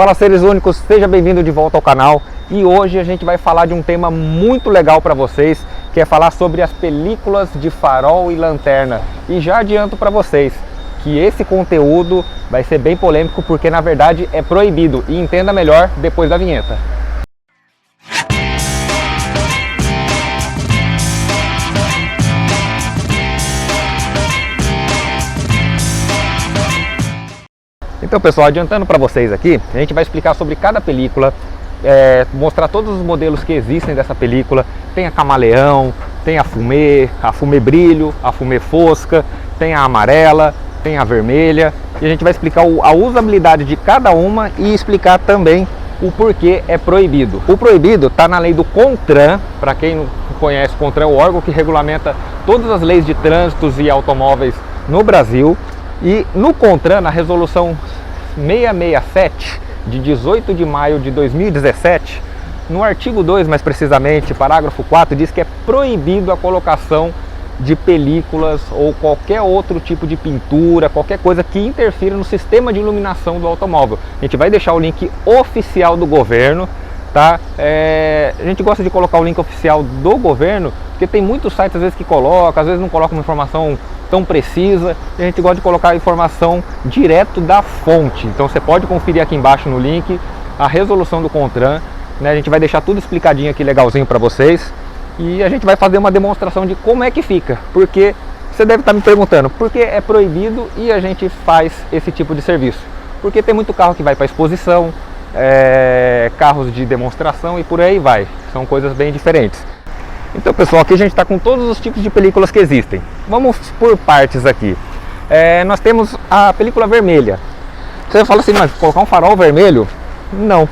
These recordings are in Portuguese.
Fala, seres únicos, seja bem-vindo de volta ao canal. E hoje a gente vai falar de um tema muito legal para vocês, que é falar sobre as películas de farol e lanterna. E já adianto para vocês que esse conteúdo vai ser bem polêmico, porque na verdade é proibido, e entenda melhor depois da vinheta. Então, pessoal, adiantando para vocês aqui, a gente vai explicar sobre cada película, mostrar todos os modelos que existem dessa película. Tem a camaleão, tem a fumê brilho, a fumê fosca, tem a amarela, tem a vermelha, e a gente vai explicar a usabilidade de cada uma e explicar também o porquê é proibido. O proibido está na lei do CONTRAN. Para quem não conhece, o CONTRAN é o órgão que regulamenta todas as leis de trânsitos e automóveis no Brasil. E no CONTRAN, na resolução 667 de 18 de maio de 2017, no artigo 2 mais precisamente, parágrafo 4, diz que é proibido a colocação de películas ou qualquer outro tipo de pintura, qualquer coisa que interfira no sistema de iluminação do automóvel. A gente vai deixar o link oficial do governo, tá? A gente gosta de colocar o link oficial do governo, porque tem muitos sites às vezes que colocam, às vezes não colocam uma informação tão precisa, e a gente gosta de colocar a informação direto da fonte. Então você pode conferir aqui embaixo no link a resolução do CONTRAN, né? A gente vai deixar tudo explicadinho aqui, legalzinho para vocês, e a gente vai fazer uma demonstração de como é que fica, porque você deve estar me perguntando por que é proibido e a gente faz esse tipo de serviço. Porque tem muito carro que vai para exposição, carros de demonstração e por aí vai, são coisas bem diferentes. Então, pessoal, aqui a gente está com todos os tipos de películas que existem. Vamos por partes aqui. Nós temos a película vermelha. Você fala assim, mas colocar um farol vermelho? Não.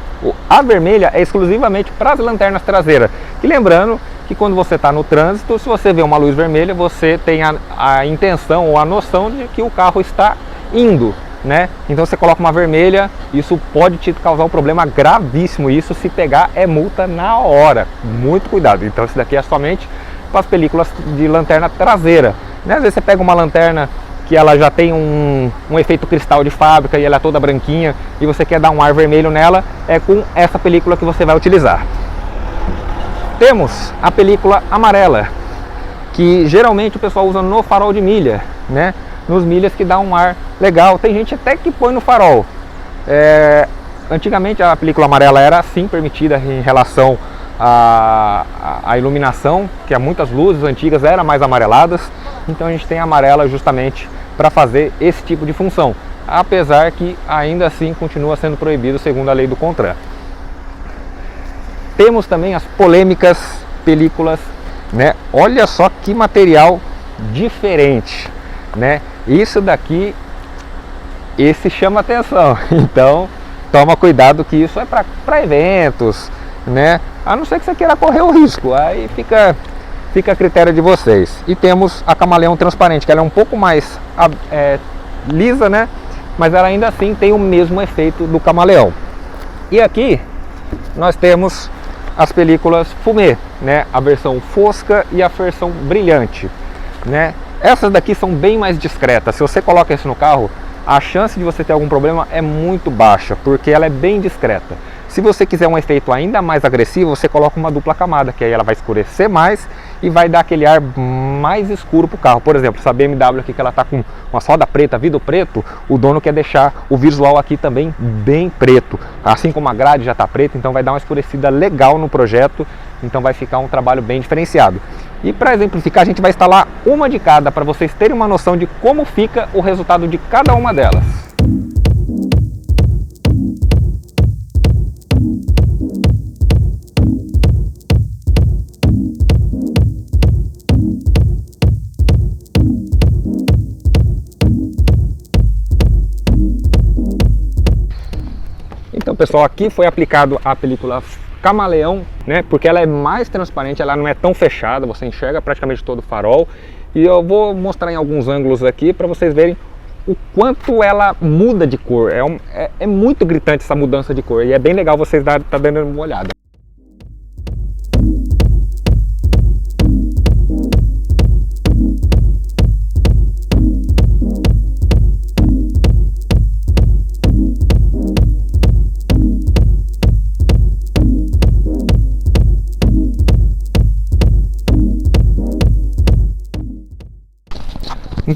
A vermelha é exclusivamente para as lanternas traseiras. E lembrando que quando você está no trânsito, se você vê uma luz vermelha, você tem a intenção ou a noção de que o carro está indo, né? Então você coloca uma vermelha, isso pode te causar um problema gravíssimo. Isso, se pegar, é multa na hora. Muito cuidado. Então isso daqui é somente para as películas de lanterna traseira, né? Às vezes você pega uma lanterna que ela já tem um efeito cristal de fábrica e ela é toda branquinha e você quer dar um ar vermelho nela, é com essa película que você vai utilizar. Temos a película amarela, que geralmente o pessoal usa no farol de milha, né? Nos milhas, que dá um ar legal. Tem gente até que põe no farol. Antigamente a película amarela era assim permitida em relação à iluminação, que há muitas luzes antigas eram mais amareladas. Então a gente tem a amarela justamente para fazer esse tipo de função, apesar que ainda assim continua sendo proibido segundo a lei do CONTRAN. Temos também as polêmicas películas, né? Olha só que material diferente, né? Isso daqui, esse chama atenção. Então toma cuidado, que isso é para eventos, né? A não ser que você queira correr o risco, aí fica a critério de vocês. E temos a camaleão transparente, que ela é um pouco mais lisa, né? Mas ela ainda assim tem o mesmo efeito do camaleão. E aqui nós temos as películas fumê, né? A versão fosca e a versão brilhante, né? Essas daqui são bem mais discretas. Se você coloca isso no carro, a chance de você ter algum problema é muito baixa, porque ela é bem discreta. Se você quiser um efeito ainda mais agressivo, você coloca uma dupla camada, que aí ela vai escurecer mais e vai dar aquele ar mais escuro para o carro. Por exemplo, essa BMW aqui, que ela está com uma solda preta, vidro preto, o dono quer deixar o visual aqui também bem preto. Assim como a grade já está preta, então vai dar uma escurecida legal no projeto, então vai ficar um trabalho bem diferenciado. E para exemplificar, a gente vai instalar uma de cada, para vocês terem uma noção de como fica o resultado de cada uma delas. Então, pessoal, aqui foi aplicado a película camaleão, né? Porque ela é mais transparente, ela não é tão fechada, você enxerga praticamente todo o farol. E eu vou mostrar em alguns ângulos aqui para vocês verem o quanto ela muda de cor. É muito gritante essa mudança de cor, e é bem legal vocês tá dando uma olhada.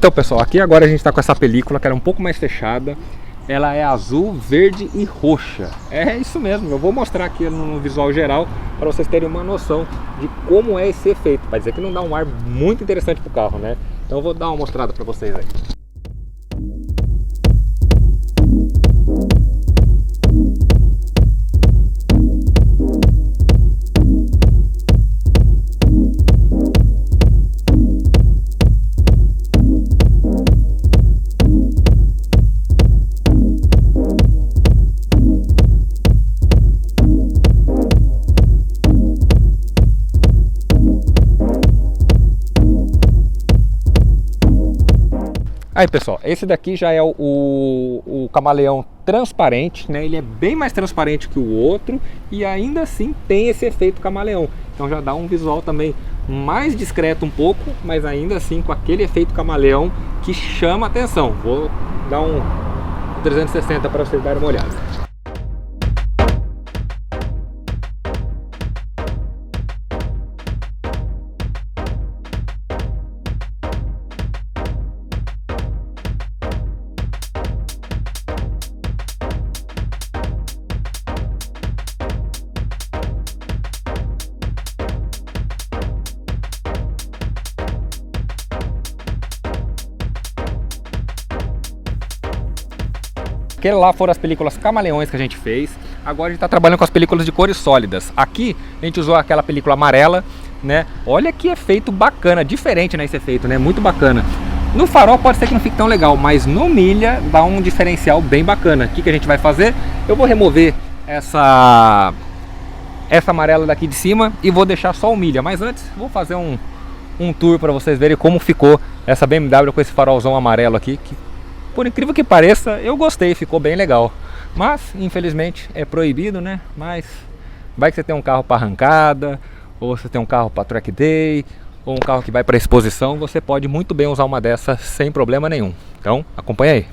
Então pessoal, aqui agora a gente está com essa película que era um pouco mais fechada. Ela é azul, verde e roxa. É isso mesmo, eu vou mostrar aqui no visual geral para vocês terem uma noção de como é esse efeito. Vai dizer que não dá um ar muito interessante pro carro, né? Então eu vou dar uma mostrada para vocês aí. Aí pessoal, esse daqui já é o camaleão transparente, né? Ele é bem mais transparente que o outro e ainda assim tem esse efeito camaleão. Então já dá um visual também mais discreto um pouco, mas ainda assim com aquele efeito camaleão que chama a atenção. Vou dar um 360 para vocês darem uma olhada. Aquele lá foram as películas camaleões que a gente fez. Agora a gente está trabalhando com as películas de cores sólidas. Aqui a gente usou aquela película amarela, né? Olha que efeito bacana, diferente, né, esse efeito, né? Muito bacana. No farol pode ser que não fique tão legal, mas no milha dá um diferencial bem bacana. O que a gente vai fazer? Eu vou remover essa amarela daqui de cima e vou deixar só o milha. Mas antes vou fazer um tour para vocês verem como ficou essa BMW com esse farolzão amarelo aqui, que por incrível que pareça, eu gostei, ficou bem legal. Mas, infelizmente, é proibido, né? Mas vai que você tem um carro para arrancada, ou você tem um carro para track day, ou um carro que vai para exposição, você pode muito bem usar uma dessa sem problema nenhum. Então, acompanha aí.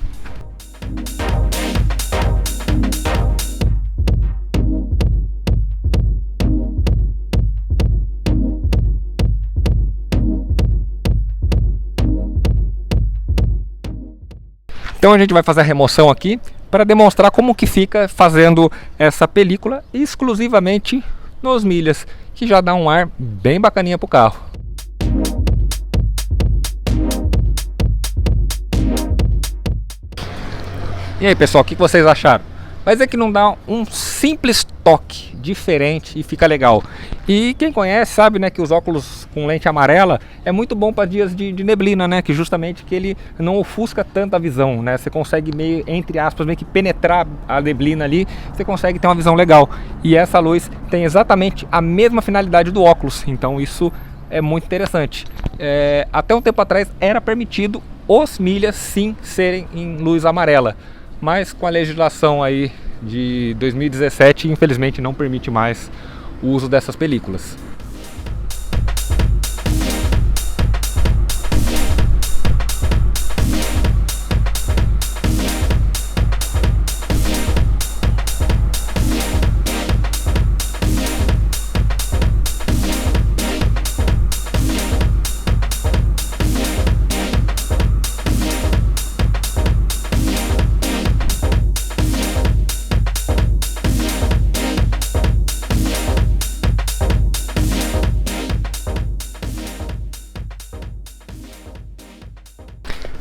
Então a gente vai fazer a remoção aqui para demonstrar como que fica fazendo essa película exclusivamente nos milhas, que já dá um ar bem bacaninha pro carro. E aí pessoal, o que vocês acharam? Vai dizer que não dá um simples toque diferente e fica legal. E quem conhece sabe, né, que os óculos com lente amarela é muito bom para dias de neblina, né, que justamente que ele não ofusca tanto a visão, né, você consegue meio, entre aspas, meio que penetrar a neblina ali, você consegue ter uma visão legal. E essa luz tem exatamente a mesma finalidade do óculos, então isso é muito interessante. Até um tempo atrás era permitido os milhas sim serem em luz amarela, mas com a legislação aí de 2017, infelizmente não permite mais o uso dessas películas.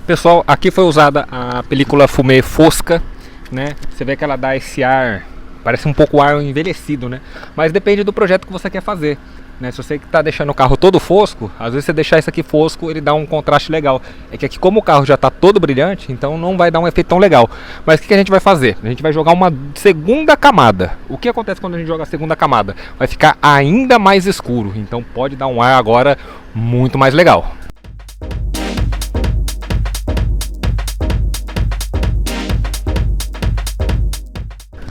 Pessoal, aqui foi usada a película fumê fosca, né? Você vê que ela dá esse ar, parece um pouco ar envelhecido, né? Mas depende do projeto que você quer fazer, né? Se você está deixando o carro todo fosco, às vezes você deixar isso aqui fosco, ele dá um contraste legal. É que aqui como o carro já está todo brilhante, então não vai dar um efeito tão legal. Mas o que a gente vai fazer? A gente vai jogar uma segunda camada. O que acontece quando a gente joga a segunda camada? Vai ficar ainda mais escuro, então pode dar um ar agora muito mais legal.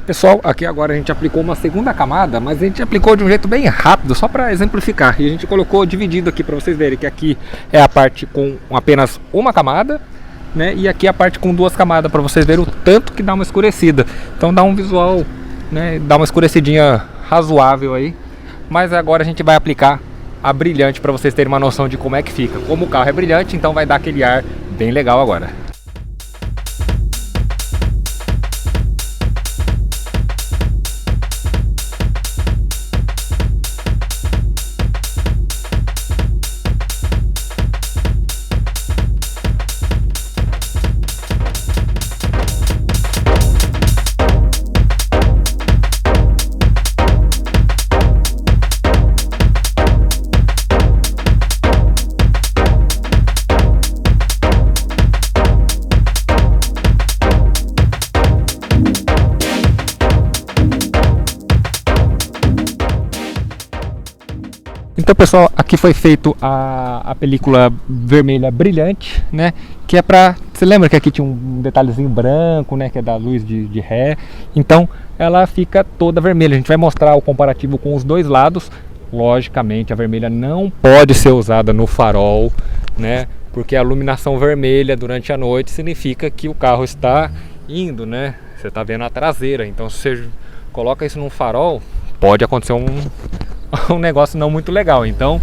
Pessoal, aqui agora a gente aplicou uma segunda camada, mas a gente aplicou de um jeito bem rápido, só para exemplificar. E a gente colocou dividido aqui para vocês verem que aqui é a parte com apenas uma camada, né? E aqui a parte com duas camadas, para vocês verem o tanto que dá uma escurecida. Então dá um visual, né? Dá uma escurecidinha razoável aí. Mas agora a gente vai aplicar a brilhante para vocês terem uma noção de como é que fica. Como o carro é brilhante, então vai dar aquele ar bem legal agora. Então, pessoal, aqui foi feito a película vermelha brilhante, né? Que é pra... Você lembra que aqui tinha um detalhezinho branco, né? Que é da luz de ré. Então, ela fica toda vermelha. A gente vai mostrar o comparativo com os dois lados. Logicamente, a vermelha não pode ser usada no farol, né? Porque a iluminação vermelha durante a noite significa que o carro está indo, né? Você está vendo a traseira. Então, se você coloca isso num farol, pode acontecer um negócio não muito legal. Então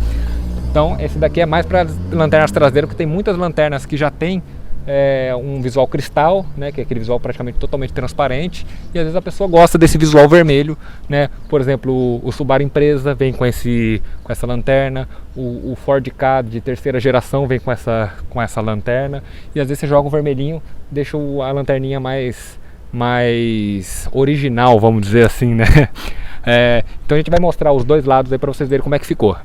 esse daqui é mais para lanternas traseiras, porque tem muitas lanternas que já tem um visual cristal, né, que é aquele visual praticamente totalmente transparente, e às vezes a pessoa gosta desse visual vermelho, né? Por exemplo, o Subaru Impreza vem com essa lanterna, o Ford Ka de terceira geração vem com essa lanterna, e às vezes você joga o vermelhinho, deixa a lanterninha mais original, vamos dizer assim, né? Então a gente vai mostrar os dois lados aí para vocês verem como é que ficou.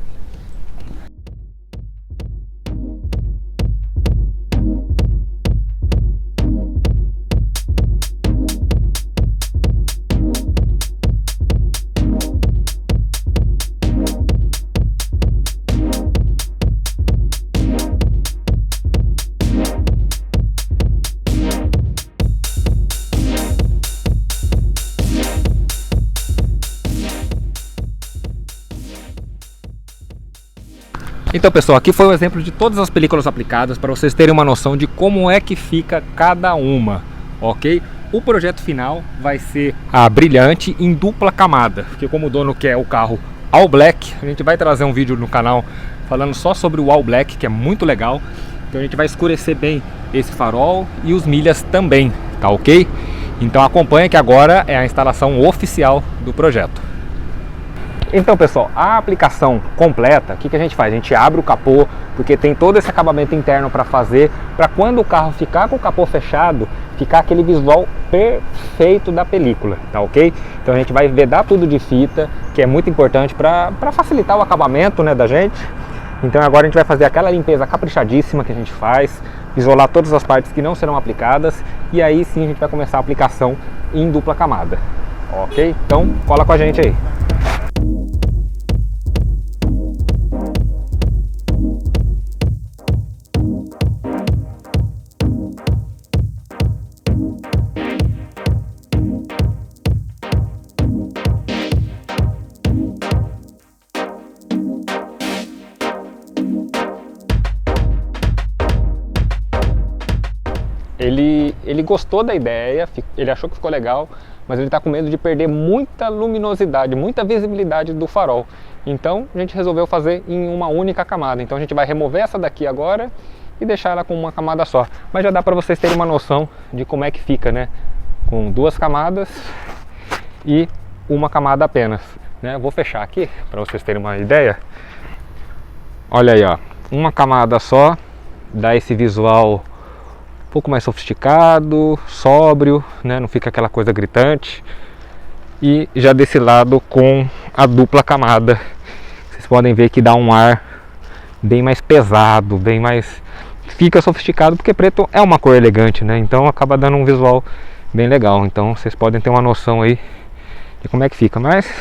Então, pessoal, aqui foi um exemplo de todas as películas aplicadas para vocês terem uma noção de como é que fica cada uma, ok? O projeto final vai ser a brilhante em dupla camada, porque como o dono quer o carro All Black, a gente vai trazer um vídeo no canal falando só sobre o All Black, que é muito legal. Então a gente vai escurecer bem esse farol e os milhas também, tá ok? Então acompanha que agora é a instalação oficial do projeto. Então, pessoal, a aplicação completa, o que a gente faz? A gente abre o capô, porque tem todo esse acabamento interno para fazer, para quando o carro ficar com o capô fechado, ficar aquele visual perfeito da película, tá ok? Então a gente vai vedar tudo de fita, que é muito importante para facilitar o acabamento, né, da gente. Então agora a gente vai fazer aquela limpeza caprichadíssima que a gente faz, isolar todas as partes que não serão aplicadas, e aí sim a gente vai começar a aplicação em dupla camada, ok? Então cola com a gente aí. Ele gostou da ideia, ele achou que ficou legal, mas ele está com medo de perder muita luminosidade, muita visibilidade do farol. Então a gente resolveu fazer em uma única camada. Então a gente vai remover essa daqui agora e deixar ela com uma camada só. Mas já dá para vocês terem uma noção de como é que fica, né? Com duas camadas e uma camada apenas, né? Vou fechar aqui para vocês terem uma ideia. Olha aí, ó, uma camada só, dá esse visual um pouco mais sofisticado, sóbrio, né? Não fica aquela coisa gritante. E já desse lado com a dupla camada, vocês podem ver que dá um ar bem mais pesado, bem mais... Fica sofisticado porque preto é uma cor elegante, né? Então acaba dando um visual bem legal. Então vocês podem ter uma noção aí de como é que fica. Mas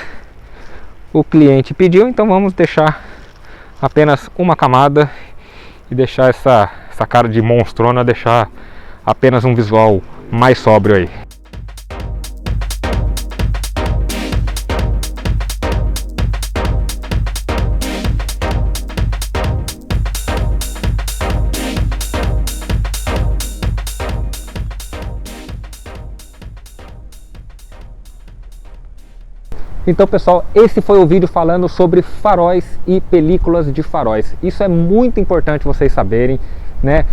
o cliente pediu, então vamos deixar apenas uma camada e deixar essa cara de monstrona, deixar apenas um visual mais sóbrio aí. Então, pessoal, esse foi o vídeo falando sobre faróis e películas de faróis. Isso é muito importante vocês saberem, né?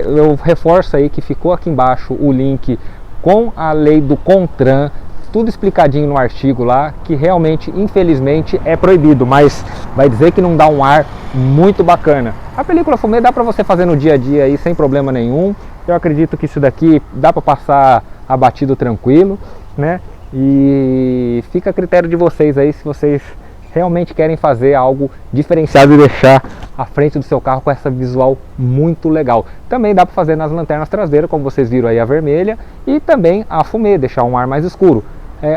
eu reforço aí que ficou aqui embaixo o link com a lei do CONTRAN, tudo explicadinho no artigo lá, que realmente, infelizmente, é proibido, mas vai dizer que não dá um ar muito bacana. A película fumê dá para você fazer no dia a dia aí sem problema nenhum. Eu acredito que isso daqui dá para passar abatido tranquilo, né? E fica a critério de vocês aí, se vocês realmente querem fazer algo diferenciado e deixar a frente do seu carro com essa visual muito legal. Também dá para fazer nas lanternas traseiras, como vocês viram aí a vermelha, e também a fumê, deixar um ar mais escuro.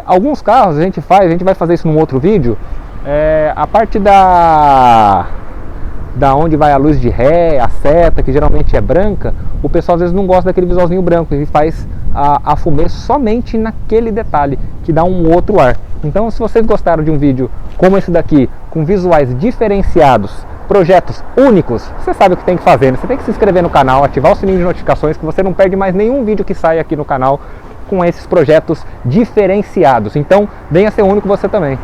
Alguns carros a gente vai fazer isso num outro vídeo, a parte da onde vai a luz de ré, a seta, que geralmente é branca, o pessoal às vezes não gosta daquele visualzinho branco e faz a fumê somente naquele detalhe, que dá um outro ar. Então, se vocês gostaram de um vídeo como esse daqui, com visuais diferenciados, projetos únicos, você sabe o que tem que fazer, né? Você tem que se inscrever no canal, ativar o sininho de notificações, que você não perde mais nenhum vídeo que sai aqui no canal com esses projetos diferenciados. Então, venha ser único você também.